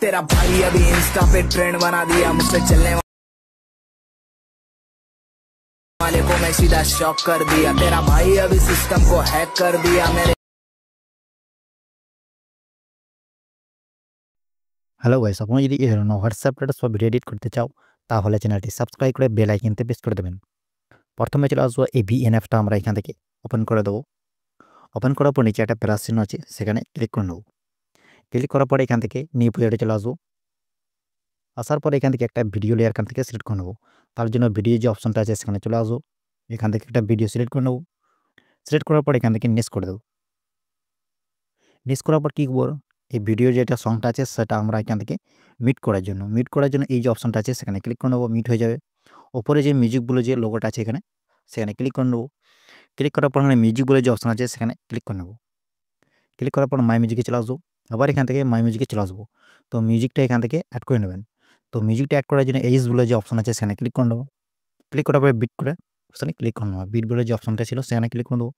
तेरा भाई अभी इंस्टा पे ट्रेंड बना दिया, मुझसे चलने वाले को मैं सीधा शॉक कर दिया। तेरा भाई अभी सिस्टम को हैक कर दिया मेरे। হ্যালো গাইস, আপনি যদি এই ধরনের হোয়াটসঅ্যাপ স্ট্যাটাস বা ভিডিও এডিট করতে চাও তাহলে চ্যানেলটি সাবস্ক্রাইব করে বেল আইকনটি প্রেস করে দেবেন। প্রথমে চলে আসবো এই ভিএনএফটা আমরা এখান থেকে ওপেন করে দেবো। ওপেন করার পর নিচে একটা প্লাস চিহ্ন আছে, সেখানে ক্লিক করে নেব। ক্লিক করার পরে এখান থেকে নিউ প্রজেক্টে চলে আসবো। আসার পরে এখান থেকে একটা ভিডিও লেয়ার এখান থেকে সিলেক্ট করে নেব। তার জন্য ভিডিও যে অপশনটা আছে সেখানে চলে আসবো। এখান থেকে একটা ভিডিও সিলেক্ট করে নেব। সিলেক্ট করার পর এখান থেকে নেক্সট করে দেবো। নেক্সট করার পর কী করবো, এই ভিডিও যেটা সংটা আছে সেটা আমরা এখান থেকে মিট করার জন্য এই যে অপশনটা আছে সেখানে ক্লিক করে নেবো। মিট হয়ে যাবে। ওপরে যে মিউজিক বলে যে লোগোটা আছে এখানে, সেখানে ক্লিক করে নেব। ক্লিক করার পর মিউজিক বলে যে অপশন আছে সেখানে ক্লিক করে নেব। ক্লিক করার পর মাই মিউজিকে চলে আসবো। আবার এখান থেকে মাই মিউজিকে চলে আসবো। তো মিউজিকটা এখান থেকে অ্যাড করে নেবেন। তো মিউজিকটা অ্যাড করার জন্য এইচ বলে যে অপশন আছে সেখানে ক্লিক করে নেবো। ক্লিক করার পরে বিট করে অপশানে ক্লিক করে নেবো। বিট বলে যে অপশনটা ছিল সেখানে ক্লিক করে দেবো।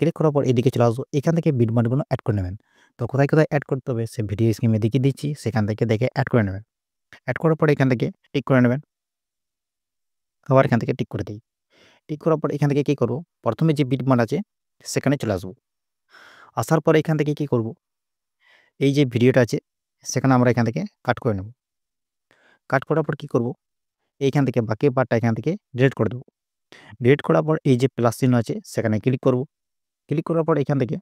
ক্লিক করার পর এদিকে চলে আসবো। এখান থেকে বিট মানগুলো অ্যাড করে নেবেন। তো কোথায় কোথায় অ্যাড করতে হবে সে ভিডিও স্ক্রিনে দেখিয়ে দিচ্ছি, সেখান থেকে দেখে অ্যাড করে নেবেন। অ্যাড করার পরে এখান থেকে টিক করে নেবেন। আবার এখান থেকে টিক করে দিই। টিক করার পর এখান থেকে কী করবো, প্রথমে যে বিট মান আছে সেখানে চলে আসবো। আসার পরে এখান থেকে কী করব, এই যে ভিডিওটা আছে সেখানে আমরা এখান থেকে কাট করে নেব। কাট করার পর কী করব, এইখান থেকে বাকি পার্টটা এখান থেকে ডিলিট করে দেবো। ডিলিট করার পর এই যে প্লাস চিহ্ন আছে সেখানে ক্লিক করব। ক্লিক করার পর এখান থেকে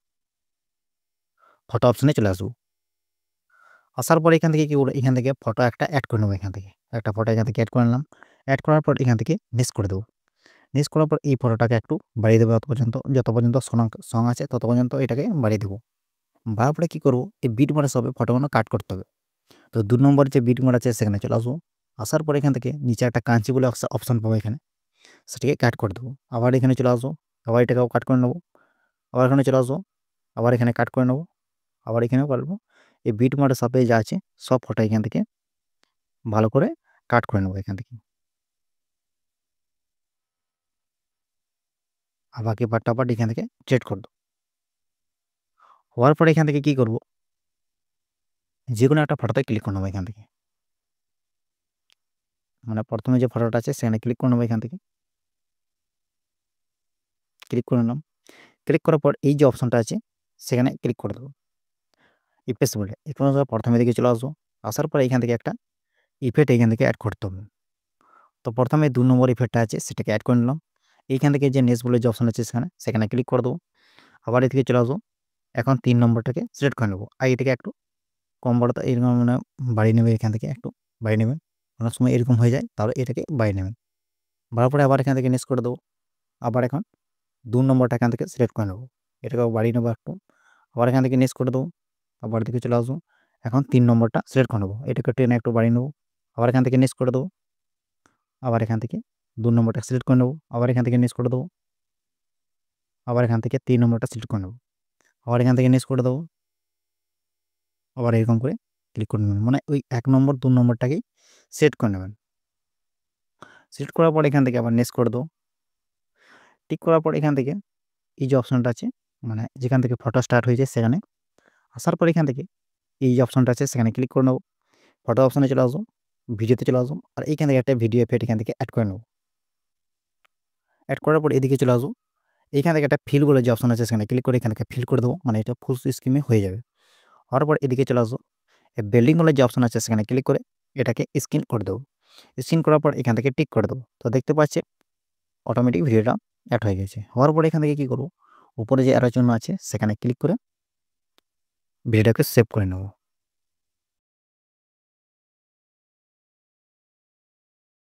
ফটো অপশানে চলে আসবো। আসার পর এখান থেকে কী করবো, এখান থেকে ফটো একটা অ্যাড করে নেবো। এখান থেকে একটা ফটো এখান থেকে অ্যাড করে নিলাম। অ্যাড করার পর এখান থেকে নেক্সট করে দেবো। নেক্সট করার পর এই ফটোটাকে একটু বাড়িয়ে দেবো যত পর্যন্ত সং আছে তত পর্যন্ত এটাকে বাড়িয়ে দেবো। বাড়ার পরে কী করবো, এই বিট মারা সবে ফটোগুলো কাট করতে হবে। তো ২ নম্বর যে বিট মার আছে সেখানে চলে আসবো। আসার পর এখান থেকে নিচে একটা কাঁচি বলে অপশন পাবো, এখানে সেটাকে কাট করে দেবো। আবার এখানে চলে আসবো। আবার এটাকেও কাট করে নেবো। আবার এখানে চলে আসবো। আবার এখানে কাট করে নেবো। আবার এখানেও কাটবো। এই বিট মারের সাথে যা আছে সব ফটো এখান থেকে ভালো করে কাট করে নেবো এখান থেকে। আর বাকি পার্টটা এখান থেকে চেট করে দেবো। হওয়ার পরে এখান থেকে কী করবো, যে কোনো একটা ফটোতে ক্লিক করে নেবো এখান থেকে। মানে প্রথমে যে ফটোটা আছে সেখানে ক্লিক করে নেবো। এখান থেকে ক্লিক করে নিলাম। ক্লিক করার পর এই যে অপশনটা আছে সেখানে ক্লিক করে দেবো। ইফেক্টস বলে এখানে প্রথমে দিকে চলে আসবো। আসার পর এখান থেকে একটা ইফেক্ট এখান থেকে অ্যাড করতে হবে। তো প্রথমে ২ নম্বর ইফেক্টটা আছে সেটাকে অ্যাড করে নিলাম। এইখান থেকে যে নেক্সট বলে যে অপশন আছে সেখানে ক্লিক করে দেবো। আবার এদিকে চলে আসবো। এখন ৩ নম্বরটাকে সিলেক্ট করে নেবো। আর এটাকে একটু কম বড় এরকম মানে বাড়িয়ে নেবে। এখান থেকে একটু বাড়িয়ে নেবেন। অনেক সময় এরকম হয়ে যায়, তাহলে এটাকে বাড়িয়ে নেবেন। বাড়ার পরে আবার এখান থেকে নেক্সট করে দেবো। আবার এখন ২ নম্বরটা এখান থেকে সিলেক্ট করে নেবো। এটাকেও বাড়িয়ে নেবো একটু। আবার এখান থেকে নেক্সট করে দেবো। আবার এদিকে চলে আসবো। এখন ৩ নম্বরটা সিলেক্ট করে নেবো। এটাকে টেনে একটু বাড়িয়ে নেবো। আবার এখান থেকে নেক্সট করে দেবো। আবার এখান থেকে ২ নম্বরটা সিলেক্ট করে নেবো। আবার এখান থেকে নেক্সট করে দেবো। আবার এখান থেকে ৩ নম্বরটা সিলেক্ট করে নেবো। আবার এখান থেকে নেক্সট করে দেবো। আবার এরকম করে ক্লিক করে নেবেন। মানে ওই ১ নম্বর ২ নম্বরটাকেই সেট করে নেবেন। সেট করার পর এখান থেকে আবার নেক্সট করে দেবো। টিক করার পর এখান থেকে এই যে অপশনটা আছে, মানে যেখান থেকে ফটো স্টার্ট হয়েছে সেখানে আসার পর এখান থেকে এই যে অপশনটা আছে সেখানে ক্লিক করে নেবো। ফটো অপশনে চলে আসবো। ভিডিওতে চলে আসবো। আর এইখান থেকে একটা ভিডিও এফেক্ট এখান থেকে অ্যাড করে নেবো। অ্যাড করার পর এদিকে চলে আসবো। এইখান থেকে একটা ফিল বলে যে অপশন আছে সেখানে ক্লিক করে এখান থেকে ফিল করে দেবো। মানে এটা ফুল স্ক্রিনে হয়ে যাবে। হওয়ার পর এদিকে চলে আসবো। এই বিল্ডিং বলে যে অপশন আছে সেখানে ক্লিক করে এটাকে স্ক্রিন করে দেবো। স্ক্রিন করার পর এখান থেকে টিক করে দেবো। তো দেখতে পাচ্ছি অটোমেটিক ভিডিওটা অ্যাড হয়ে গেছে। হওয়ার পর এখান থেকে কী করবো, উপরে যে অ্যারো চিহ্ন আছে সেখানে ক্লিক করে ভিডিওটাকে সেভ করে নেবো।